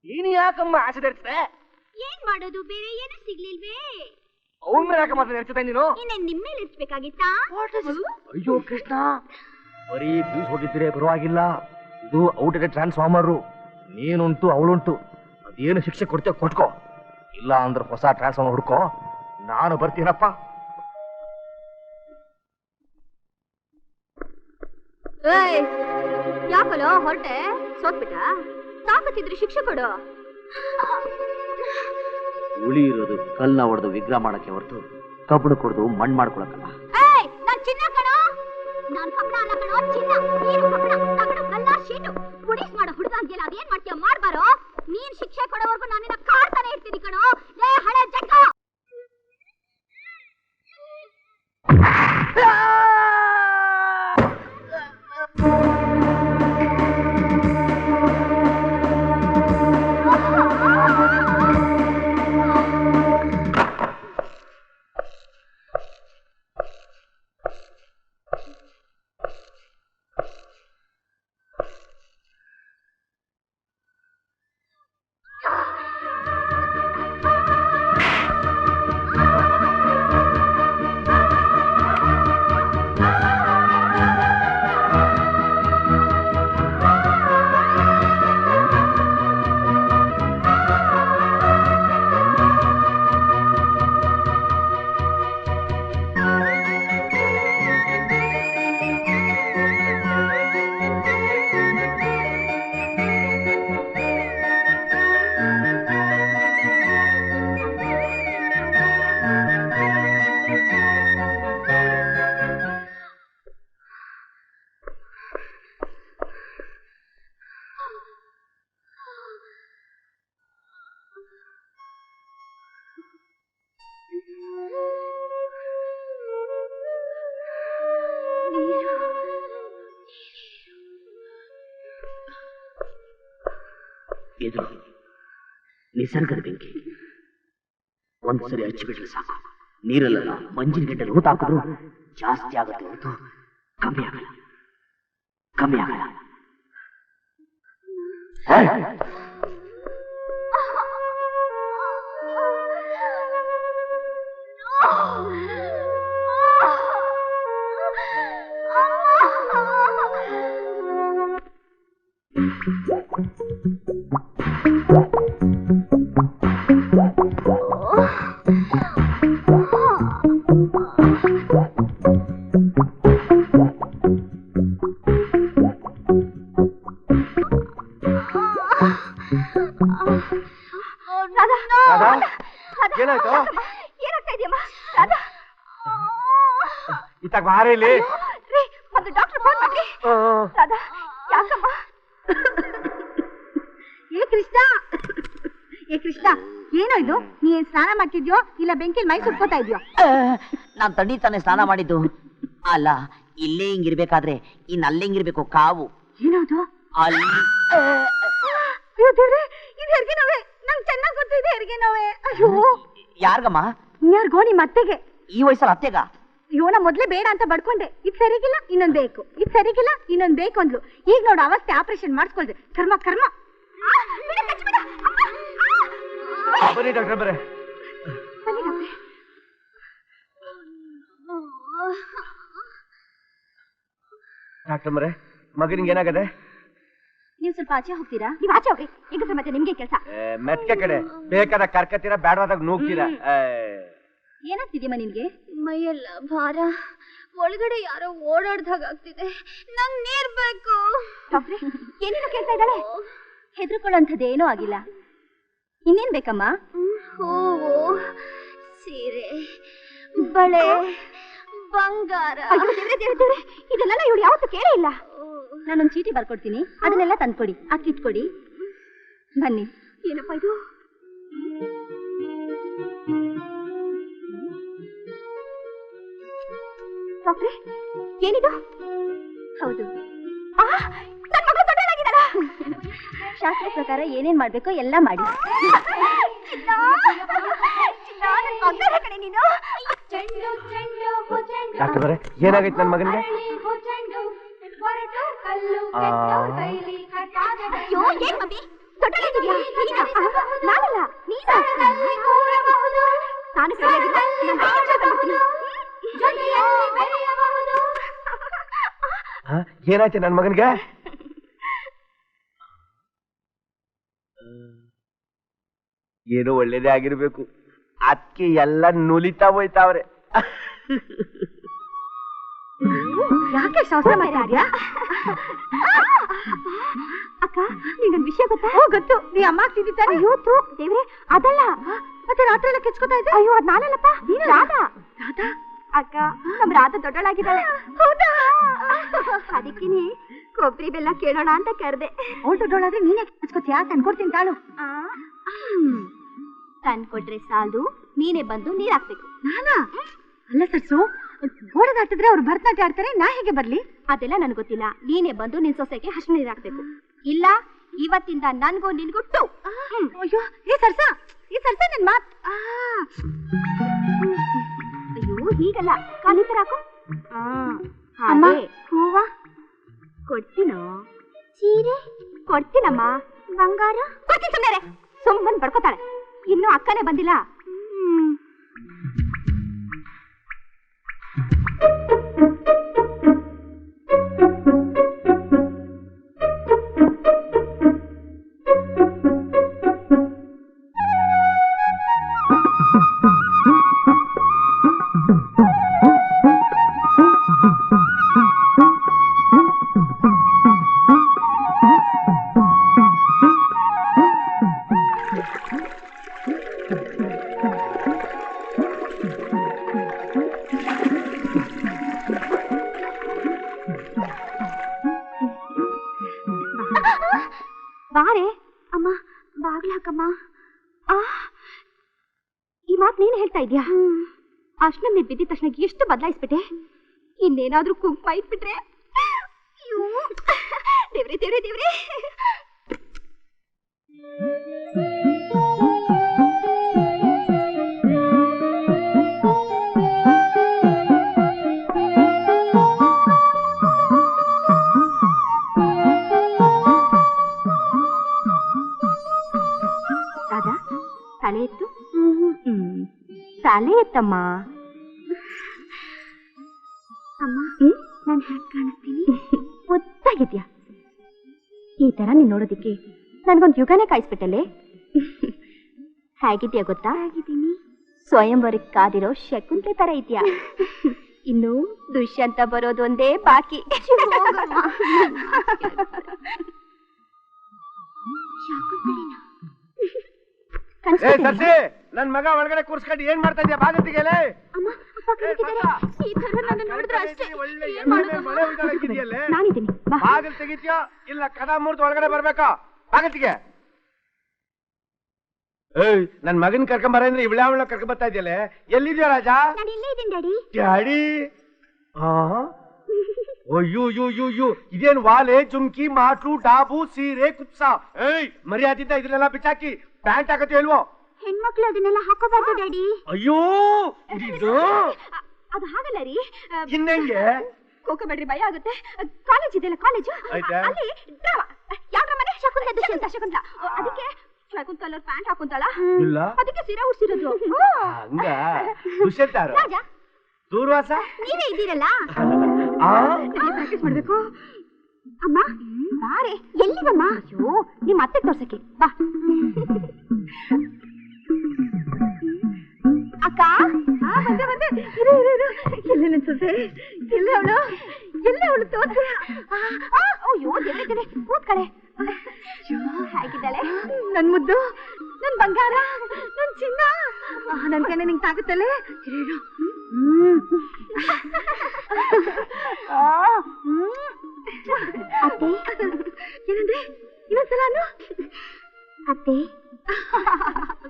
ನೀನು ಯಾಕಮ್ಮ ಆಸೆ ತರಿಸಿದೆ? ಏನ್ ಮಾಡೋದು, ಬೇರೆ ಏನೂ ಸಿಗ್ಲಿಲ್ವೇ? ಅವನ ಮೇಲೆ ಯಾಕಮ್ಮ ನೆರ್ಚುತ್ತೆ ನೀನು? ನಿಮ್ಮ ಮೇಲೆ ಇರ್ಸ್ಬೇಕಾಗಿತ್ತಾ? ಅಯ್ಯೋ ಕೃಷ್ಣ, ಬರೀ ಫ್ಯೂಸ್ ಹೋಗಿದ್ದೀರಿ ಪರವಾಗಿಲ್ಲ, ಇದು ಔಟೆಡ್ ಟ್ರಾನ್ಸ್ಫಾರ್ಮರು. ನೀನುಂಟು ಅವಳುಂಟು, ಅದೇನು ಶಿಕ್ಷೆ ಕೊಡ್ತೇವೆ ಕೊಟ್ಕೋ, ಇಲ್ಲ ಅಂದ್ರೆ ಹೊಸ ಟ್ರಾನ್ಸ್ಫಾರ್ಮರ್ ಹುಡ್ಕೋ, ನಾನು ಬರ್ತೀನಪ್ಪ. ಯಾಕಲೋ ಹೊರಟೆ? ಸೋತ್ಬಿಟ್ಟ? ತಾಕತ್ತಿದ್ರೆ ಶಿಕ್ಷೆ ಕೊಡು. ಉಳಿ ಇರೋದು ಕಲ್ನ ಹೊಡೆದು ವಿಗ್ರಹ ಮಾಡಕ್ಕೆ ಹೊರತು ಕಬ್ಬಣ ಕೊಡ್ದು ಮಣ್ಣು ಮಾಡ್ಕೊಳಕಲ್ಲ. ನಾನ್ ಚಿನ್ನ ಕಣೋ, ನಾನ್ ಕಬ್ಬಣ ಅಲ್ಲ ಕಣೋ, ಚಿನ್ನ. ನೀನು ಕಬ್ಬಣ, ತಗಡು, ಕಲ್ಲ, ಶೀಟು. ಪುಡಿಸ್ ಮಾಡೋ ಹುಡುಗ ಅಂತೀಯಲ್ಲ, ಅದೇನ್ ಮಾಡ್ತೀಯ ಮಾಡ್ಬಾರೋ. ನೀನ್ ಶಿಕ್ಷೆ ಕೊಡೋವರೆಗೂ ನಾನು ನಿನ್ನ ಕಾಡ್ತಾನೆ ಇರ್ತೀನಿ ಕಣೋ. ಲೇ ಹಳೆ ಜಗ್ಗ. ಇದು ನಿಸರ್ಗದ ಬೆಂಕಿ. ಒಂದ್ಸರಿ ಹಚ್ಚಿಬಿಟ್ರೆ ಸಾಕು, ನೀರಲ್ಲ ಮಂಜಿನ ಗಂಟೆ ಹೂತ್ ಹಾಕಿದ್ರು ಜಾಸ್ತಿ ಆಗುತ್ತೆ ಹೊರತು ಕಮ್ಮಿ ಆಗಲ್ಲ, ಕಮ್ಮಿ ಆಗಲ್ಲ. ಏನೋ ಇದು, ನೀನ್ ಸ್ನಾನ ಮಾಡ್ತಿದ್ಯೋ ಇಲ್ಲ ಬೆಂಕಿಲ್ ಮೈ ಸುಟ್ಕೋತಾ ಇದ್ಯೋ? ನಾನ್ ತಣ್ಣಿ ತಾನೆ ಸ್ನಾನ ಮಾಡಿದ್ದು. ಅಲ್ಲ, ಇಲ್ಲೇ ಹಿಂಗಿರ್ಬೇಕಾದ್ರೆ ಇನ್ ಅಲ್ಲೇ ಹಿಂಗಿರ್ಬೇಕು ಕಾವು. ಏನದು? ಅಲ್ಲಿ ಇದು ಹೆರಿಗೆ ನೋವೆ, ನಂಗೆ ಚೆನ್ನಾಗ್ ಗೊತ್ತಿದೆ ಹೆರಿಗೆ ನೋವೆ. ಅಯ್ಯೋ, ಯಾರ್ಗಮ್ಮ? ಯಾರ್ಗೋ ನಿಮ್ಮ ಅತ್ತೆಗೆ. ಈ ವಯಸ್ಸಲ್ಲಿ ಅತ್ತೆಗ? ಅಯ್ಯೋ, ನಾ ಮೊದ್ಲೇ ಬೇಡ ಅಂತ ಬಡ್ಕೊಂಡೆ. ಇದು ಸರಿಗಿಲ್ಲ, ಇನ್ನೊಂದ್ ಬೇಕು, ಇದು ಸರಿಗಿಲ್ಲ, ಇನ್ನೊಂದ್ ಬೇಕು ಅಂದ್ಲು. ಈಗ ನೋಡು ಅವಸ್ಥೆ, ಆಪರೇಷನ್ ಮಾಡಿಸ್ಕೊಳ್ದೆ. ಕರ್ಮ ಕರ್ಮ. ಬನ್ನಿ ಡಾಕ್ಟರ್ ಬರೇ. ಡಾಕ್ಟರ್ ಬರೇ, ಮಗನಿಗೆ ಏನಾಗದೆ? ನೀವು ಸ್ವಲ್ಪ ಆಚೆ ಹೋಗ್ತೀರಾ? ನೀವು ಆಚೆ ಹೋಗಿ, ಈಗ ಮತ್ತೆ ನಿಮ್ಗೆ ಕೆಲಸ. ಮೆತ್ಕೆ ಕಡೆ ಬೇಕಾದ ಕರ್ಕತ್ತೀರಾ, ಬೇಡವಾದಾಗ ನೂಗ್ತೀರಾ. ಏನಾಗ್ತಿದ್ಯಮ್ಮ ನಿನ್ಗೆ? ಮೈಯೆಲ್ಲ ಭಾರ, ಒಳಗಡೆ ಯಾರೋ ಓಡಾಡ್ದಾಗ ಆಗ್ತಿದೆ. ನಂಗ್ ನೀರ್ ಬೇಕು. ಡಾಕ್ಟ್ರೆ, ಏನೇನೋ ಕೇಳ್ತಾ ಇದ್ದಾಳೆ. ಹೆದರ್ಕೊಳ್ಳೋಂಥದ್ದೇನೂ ಆಗಿಲ್ಲ. ಇನ್ನೇನ್ ಬೇಕಮ್ಮ? ಹೂವು, ಸೀರೆ, ಬಳೆ, ಬಂಗಾರ. ಇದೆಲ್ಲ ಇವಳು ಯಾವತ್ತೂ ಕೇಳೇ ಇಲ್ಲ. ನಾನೊಂದು ಚೀಟಿ ಬರ್ಕೊಡ್ತೀನಿ, ಅದನ್ನೆಲ್ಲ ತಂದ್ಕೊಡಿ, ಅಕ್ಕಿಟ್ಕೊಡಿ. ಬನ್ನಿ. ಏನಪ್ಪ ಇದು? ಡಾಕ್ಟ್ರೆ, ಏನಿದು? ಹೌದು, ಶಾಸ್ತ್ರ ಪ್ರಕಾರ ಏನೇನ್ ಮಾಡ್ಬೇಕೋ ಎಲ್ಲ ಮಾಡಿ. ಡಾಕ್ಟರ್ ಬರೇ, ಏನಾಗೈತೆ ನನ್ನ ಮಗನಿಗೆ? ದೊಡ್ಡದಾಗಿದ್ಯಾ? ನಾನಲ್ಲ, ನೀನು. ನಾನು ಸರಿಯಾಗಿಲ್ಲ. ಏನಾಯ್ತು ನನ್ ಮಗನ್ಗೆ? ಏನೋ ಒಳ್ಳೇದೇ ಆಗಿರ್ಬೇಕು. ಅದಕ್ಕೆ ಎಲ್ಲ ನುಲಿತಾ ಹೋಯ್ತಾವ್ರೆ. ಯಾಕೆ ಶಾಸ್ತ್ರ ಮಾಡ್ತಾ ಅಕ್ಕ? ನಿಂಗೊಂದು ವಿಷಯ ಗೊತ್ತಾ? ಗೊತ್ತು. ನೀ ಅಮ್ಮ ಆಗ್ತಿದ್ದಾನೆ. ಅಯ್ಯೋ ದೇವ್ರೆ, ಅದಲ್ಲ. ಮತ್ತೆ ರಾತ್ರಿ ಎಲ್ಲ ಕೆಚ್ಕೋತಾ ಇದ್ದೆ. ಅಯ್ಯೋ ಅದ್ ನಾನಲ್ಲಪ್ಪ, ರಾಧಾ. ರಾಧಾ ಅಕ್ಕ, ನಮ್ ರಾಧಾ ದೊಡ್ಡಳಾಗಿದ್ದಾಳೆ. ಹೌದಾ? ಅದಕ್ಕಿನಿ ಕೊಬ್ಬರಿ ಬೆಲ್ಲ ಕೇಳೋಣ ಅಂತ ಕರೆದೆ. ಅವಳು ದೊಡ್ಡಳಾದ್ರೆ ನೀನೇ ಕೆಚ್ಕೋತೀಯಾ? ತಂದ್ಕೊಡ್ತೀನಿ ತಾಳು. ತಂದ್ಕೊಟ್ರೆ ಸಾಲದು, ನೀನೇ ಬಂದು ನೀರ್ ಹಾಕ್ಬೇಕು. ನಾನಾ? ಅಲ್ಲ ಸರ್ಸು, ಓಡದಾಟಿದ್ರೆ ಅವ್ರು ಭರತನಾಟ್ಯ ಆಡ್ತಾರೆ, ನಾ ಹೇಗೆ ಬರ್ಲಿ? ಅದೆಲ್ಲ ನನ್ಗೆ ಗೊತ್ತಿಲ್ಲ. ನೀನೇ ಬಂದು ನಿನ್ ಸೊಸೆಗೆ ಹಸಿ ನೀರ್ ಹಾಕ್ಬೇಕು. ಇಲ್ಲ ಇವತ್ತಿಂದ ನನ್ಗೂ ನಿನ್ಗೂ ಟು. ಅಯ್ಯೋ ಈ ಸರ್ಸ ನನ್ ಮಾತ್. ಅಯ್ಯೋ ಹೀಗಲ್ಲ, ಕಾಲಿ ತರ ಹಾಕು. ಅಮ್ಮ ಹೂವ ಕೊಡ್ತೀನೋ? ಸೀರೆ ಕೊಡ್ತೀನಮ್ಮ. ಬಂಗಾರ ಕೊಡ್ತೀನಿ. ಸುಮ್ಮನೆ ಸುಮ್ಮನ್ ಬಡ್ಕೋತಾಳೆ. ಇನ್ನು ಅಕ್ಕನೇ ಬಂದಿಲ್ಲ. ಬಾರೆ ಅಮ್ಮ, ಬಾಗ್ಲಾಕಮ್ಮ. ಈ ಮಾತು ನೀನು ಹೇಳ್ತಾ ಇದ್ಯಾ? ಅಷ್ಟನ್ನ ನೀರು ಬಿದ್ದಿದ ತಕ್ಷಣ ಎಷ್ಟು ಬದಲಾಯಿಸ್ಬಿಟ್ಟೆ. ಇನ್ನೇನಾದ್ರೂ ಕುಂಕುಮ ಇಟ್ಬಿಟ್ರೆ? ದೇವ್ರೆ ದೇವ್ರೆ ದೇವ್ರೆ. ತಲೆ ಎತ್ತು. ತಲೆ ಎತ್ತಮ್ಮ. ಅಮ್ಮ, ನಾನು ಹೇಗೆ ಕಾಣಿಸ್ತೀನಿ? ಗೊತ್ತಾಗಿದ್ಯಾ? ಈ ತರ ನೀನ್ ನೋಡೋದಿಕ್ಕೆ ನನ್ಗೊಂದು ಯುಗನೇ ಕಾಯಿಸ್ಬಿಟ್ಟಲೆ. ಹೇಗಿದ್ಯಾ ಗೊತ್ತಾ? ಆಗಿದ್ದೀನಿ. ಸ್ವಯಂವರಕ್ಕೆ ಕಾದಿರೋ ಶಕುಂತಲೆ ತರ ಇದೆಯಾ? ಇನ್ನು ದುಷ್ಯಂತ ಬರೋದೊಂದೇ ಬಾಕಿ. ನನ್ ಮಗ ಒಳಗಡೆ ಕೂರ್ಸ್ಕೊಂಡು ಏನ್ ಮಾಡ್ತಾ ಇದ್ಯಾ? ಬಾಗತ್ತಿಗೆಲೆ ಬಾಗಿಲು ತೆಗಿತೀಯೋ ಇಲ್ಲ ಕದ ಮುರ್ದು ಒಳಗಡೆ ಬರ್ಬೇಕಾ? ಬಾಗತ್ತಿಗೆ ಏಯ್, ನನ್ ಮಗನ್ ಕರ್ಕೊಂಡ್ ಬರ ಅಂದ್ರೆ ಇವಳ ಕರ್ಕೊಂಡ್ ಬರ್ತಾ ಇದೆಯಲ್ಲ. ಎಲ್ಲಿದ್ಯಾ ರಾಜ? ಡ್ಯಾಡಿ. ಅಯ್ಯೋ ಇದೇನ್ ವಾಲೆ, ಜುಮ್ಕಿ, ಮಾಟ್ಲು, ಡಾಬು, ಸೀರೆ, ಕುಪ್ಸ. ಏಯ್, ಮರ್ಯಾದಿಂದ ಇದನ್ನೆಲ್ಲ ಬಿಚ್ಚಾಕಿ ಪ್ಯಾಂಟ್ ಹಾಕತ್ತೆ ಇಲ್ವೋ? ಹೆಣ್ಮಕ್ಳು ಅದನ್ನೆಲ್ಲ ಹಾಕೋಬಾರ್ದು ಡ್ಯಾಡಿ. ಅಯ್ಯೋ ಇದು ಅದು ಹಾಗಲ್ಲ ರೀ. ಇನ್ನೆಂಗೆ ಹೋಗಬೇಡ್ರಿ, ಭಯ ಆಗುತ್ತೆ. ಕಾಲೇಜ್ ಇದೆಯಲ್ಲ, ಕಾಲೇಜು ಅಲ್ಲಿ ಯಾವ ಮನೆ ಶಕುಂತಲ. ಅದಕ್ಕೆ ಶಕುಂತಲ ಪ್ಯಾಂಟ್ ಹಾಕೊಂತಾಳ, ಅದಕ್ಕೆ ಸೀರೆ ಉಡ್ಸಿರೋದು. ಹಂಗ ದುಷ್ಯಂತಾರ ದೂರ್ವಾಸ ನೀವೇ ಇದ್ದೀರಲ್ಲ, ಪ್ರಾಕ್ಟೀಸ್ ಮಾಡ್ಬೇಕು. ಅಮ್ಮ ಬಾರೆ. ಎಲ್ಲಿಗಮ್ಮ? ಅಯ್ಯೋ ನಿಮ್ಮ ಅತ್ತೆ ತೋರ್ಸಕ್ಕೆ ಬಾ. ಅಕ್ಕ ಬಂದೆ. ಎಲ್ಲ ನನ್ ಸೊಸೆ. ಎಲ್ಲ ಅವಳು ತೋರ್ಸ. ಅಯ್ಯೋ ದೇವ್ರೆ, ಕೂತ್ಕಳೆ. ಹೇಗಿದ್ದಾಳೆ ನನ್ ಮುದ್ದು, ನನ್ ಬಂಗಾರ, ನನ್ ಚಿನ್ನ. ನನ್ ಕಣ್ಣೆ ನಿಂಗೆ ತಾಗುತ್ತಲ್ಲೇ. ಅತ್ತೆ ಏನಂದ್ರೆ ಇನ್ನೊಂದ್ಸಲ ಅತ್ತೆ.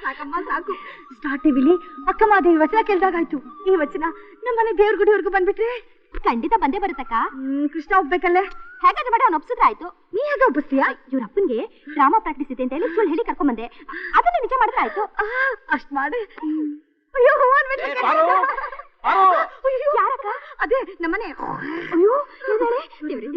ಸಾಕಮ್ಮ ಸಾಕು. ಸ್ಟಾರ್ಟ್ ಟಿವಿಲಿ ಅಕ್ಕ ಮಾದೇವಿ ವಚನ ಕೇಳ್ದಾಗಾಯ್ತು. ಈ ವಚನ ನಮ್ಮನೆ ದೇವ್ರ ಗುಡಿವರೆಗೂ ಬಂದ್ಬಿಟ್ರೆ ಖಂಡಿತ ಬಂದೇ ಬರುತ್ತಕ್ಕ. ಕೃಷ್ಣ ಹೋಗ್ಬೇಕಲ್ಲೇ. ಹೇಗಾದ್ರೆ ಮಾಡಿ ಅವ್ನು ಒಪ್ಸಿದ್ರೆ ಆಯ್ತು. ನೀ ಹೇಗೆ ಒಪ್ಪಿಸ್ತೀಯಾ? ಇವ್ರ ಅಪ್ಪನ್ಗೆ ಡ್ರಾಮಾ ಪ್ರಾಕ್ಟೀಸ್ ಇದೆ ಅಂತ ಹೇಳಿ ಸುಳ್ಳು ಹೇಳಿ ಕರ್ಕೊಂಡ್ ಬಂದೆ. ಅದನ್ನ ನಿಜ ಮಾಡಿದ್ರೆ ಆಯ್ತು. ಅಷ್ಟ್ ಮಾಡಿ. ಅಯ್ಯೋ ಯಾರಕ್ಕ? ಅದೇ ನಮ್ಮನೆ. ಅಯ್ಯೋ ದೇವ್ರೆ ದೇವ್ರೆ.